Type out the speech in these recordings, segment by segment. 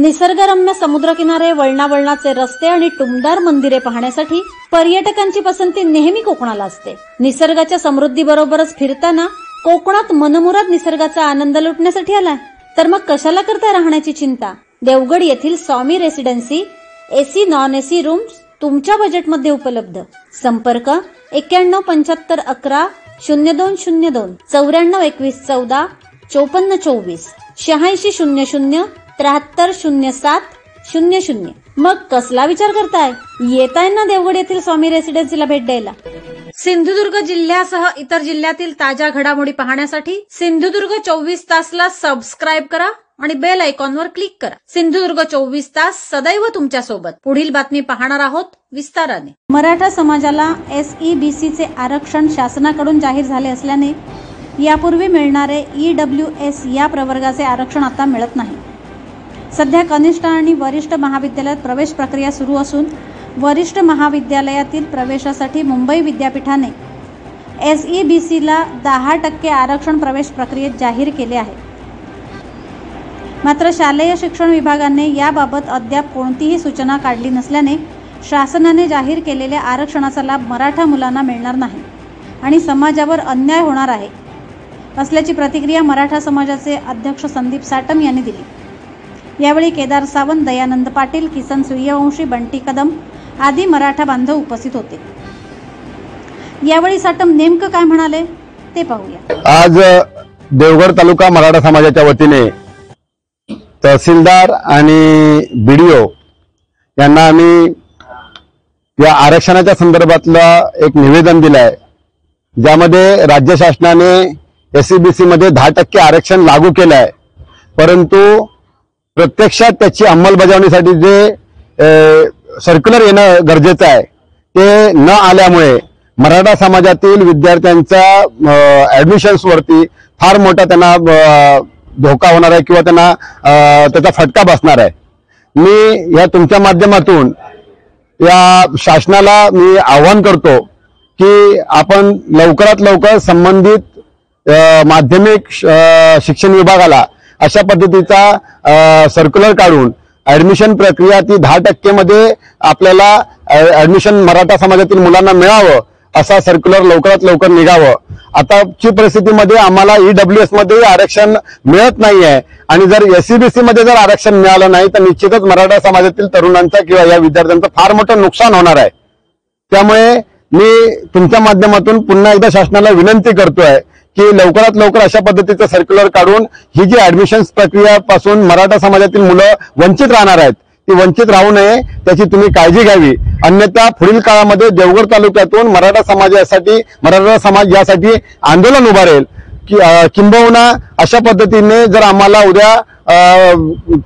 निसर्गरम्य समुद्रकिनारे, वळणावळणाचे रस्ते आणि टुमदार मंदिरे पाहण्यासाठी पर्यटकांची पसंती नेहमी कोकणाला असते. निसर्गाच्या समृद्धीबरोबरच फिरताना कोकणात मनमुराद निसर्गाचा आनंद लुटण्यासाठी आला तर मग कशाला करताय राहण्याची चिंता. देवगड येथील Swami residency AC non AC rooms तुमच्या बजेटमध्ये उपलब्ध. संपर्क 917511 0202 942114 5424 8600 730700. मग कसला विचार करताय, येताय ना देवगड येथील स्वामी रेसिडेन्सीला भेट द्यायला. सिंधुदुर्ग जिल्ह्यासह इतर जिल्ह्यातील ताज्या घडामोडी पाहण्यासाठी सिंधुदुर्ग 24 तासला सबस्क्राईब करा आणि बेल आयकॉनवर क्लिक करा. सिंधुदुर्ग 24 तास सदैव तुमच्या सोबत. पुढील बातमी पाहणार आहोत विस्ताराने. मराठा समाजाला SEBCचे आरक्षण शासनाकडून जाहीर झाले असल्याने यापूर्वी मिळणारे EWS या प्रवर्गाचे आरक्षण आता मिळत नाही. सध्या कनिष्ठ आणि वरिष्ठ महाविद्यालयात प्रवेश प्रक्रिया सुरू असून वरिष्ठ महाविद्यालयातील प्रवेशासाठी मुंबई विद्यापीठाने SEBCला 10% आरक्षण प्रवेश प्रक्रियेत जाहीर केले आहे. मात्र शालेय शिक्षण विभागाने याबाबत अद्याप कोणतीही सूचना काढली नसल्याने शासनाने जाहीर केलेल्या आरक्षणाचा लाभ मराठा मुलांना मिळणार नाही आणि समाजावर अन्याय होणार आहे असल्याची प्रतिक्रिया मराठा समाजाचे अध्यक्ष संदीप साटम यांनी दिली. यावेळी केदार सावंत, दयानंद पाटील, किसन सूर्यवंशी, बंटी कदम आदी मराठा बांधव उपस्थित होते. यावेळी साटम नेमकं काय म्हणाले ते पाहूया. आज देवगड तालुका मराठा समाजाच्या वतीने तहसीलदार आणि BDO यांना आम्ही या आरक्षणाच्या संदर्भातला एक निवेदन दिलं आहे, ज्यामध्ये राज्य शासनाने SEBC मध्ये 10% आरक्षण लागू केलं आहे, परंतु प्रत्यक्षात त्याची अंमलबजावणीसाठी जे सर्क्युलर येणं गरजेचं आहे ते न आल्यामुळे मराठा समाजातील विद्यार्थ्यांच्या ऍडमिशन्स वरती फार मोठा त्यांना धोका होणार आहे किंवा त्यांना त्याचा फटका बसणार आहे. मी या तुमच्या माध्यमातून या शासनाला मी आवाहन करतो की आपण लवकरात लवकर संबंधित माध्यमिक शिक्षण विभागाला अशा पद्धतीचा सर्क्युलर काढून ऍडमिशन प्रक्रिया ती 10% मध्ये आपल्याला ऍडमिशन मराठा समाजातील मुलांना मिळावं असा सर्क्युलर लवकरात लवकर निघावं. आताची परिस्थितीमध्ये आम्हाला EWS मध्ये आरक्षण मिळत नाहीये आणि जर SEBC मध्ये जर आरक्षण मिळालं नाही तर निश्चितच मराठा समाजातील तरुणांचा किंवा या विद्यार्थ्यांचं फार मोठं नुकसान होणार आहे. त्यामुळे मी तुमच्या माध्यमातून पुन्हा एकदा शासनाला विनंती करतोय की लवकरात लवकर अशा पद्धतीचं सर्क्युलर काढून ही जी ऍडमिशन प्रक्रियापासून मराठा समाजातील मुलं वंचित राहणार आहेत ती वंचित राहू नये त्याची तुम्ही काळजी घ्यावी. अन्यथा पुढील काळामध्ये देवगड तालुक्यातून मराठा समाज यासाठी आंदोलन उभारेल की किंबहुना अशा पद्धतीने जर आम्हाला उद्या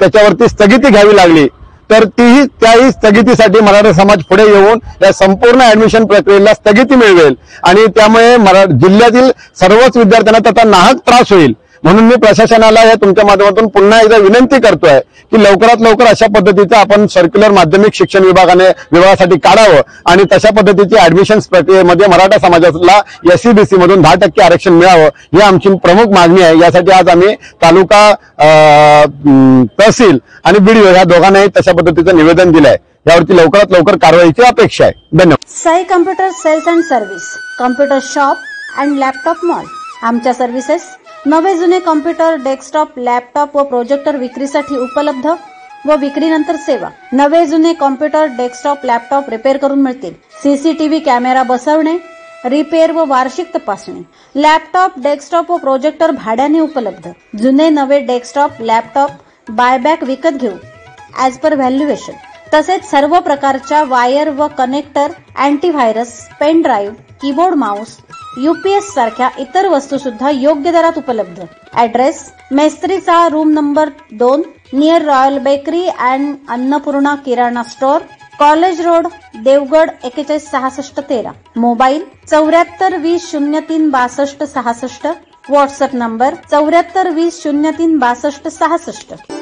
त्याच्यावरती स्थगिती घ्यावी लागली तर त्याही स्थगितीसाठी मराठा समाज पुढे येऊन या संपूर्ण ऍडमिशन प्रक्रियेला स्थगिती मिळवेल आणि त्यामुळे जिल्ह्यातील सर्वच विद्यार्थ्यांना त्याचा नाहक त्रास होईल. म्हणून मी प्रशासनाला या तुमच्या माध्यमातून पुन्हा एकदा विनंती करतोय की लवकरात लवकर अशा पद्धतीचं आपण सर्क्युलर माध्यमिक शिक्षण विभागासाठी काढावं आणि तशा पद्धतीची ऍडमिशन प्रक्रियेमध्ये मराठा समाजाला SEBC मधून 10% आरक्षण मिळावं ही आमची प्रमुख मागणी आहे. यासाठी आज आम्ही तालुका तहसील आणि BDO या दोघांनाही तशा पद्धतीचं निवेदन दिलंय. यावरती लवकरात लवकर कारवाईची अपेक्षा आहे. धन्यवाद. Sai computer sales and service, computer shop and laptop mall. आमच्या सर्व्हिसेस नवे जुने कम्प्युटर, डेस्कटॉप, लॅपटॉप व प्रोजेक्टर विक्रीसाठी उपलब्ध व विक्रीनंतर सेवा. नवे जुने कम्प्युटर, डेस्कटॉप, लॅपटॉप रिपेअर करून मिळतील. CCTV कॅमेरा बसवणे, रिपेअर व वार्षिक तपासणी. लॅपटॉप, डेस्कटॉप व प्रोजेक्टर भाड्याने उपलब्ध. जुने नवे डेस्कटॉप, लॅपटॉप बायबॅक विकत घेऊ ॲज पर व्हॅल्युएशन. तसेच सर्व प्रकारच्या वायर व connector, antivirus, pen drive, keyboard, mouse, UPS सारख्या इतर वस्तू सुद्धा योग्य दरात उपलब्ध. ऍड्रेस मेस्त्रीचा room number 2 near royal bakery and Annapurna kirana store, college road, Devgad 416613. Mobile 74 20 03 62 66. WhatsApp number 74 20 03 62 66.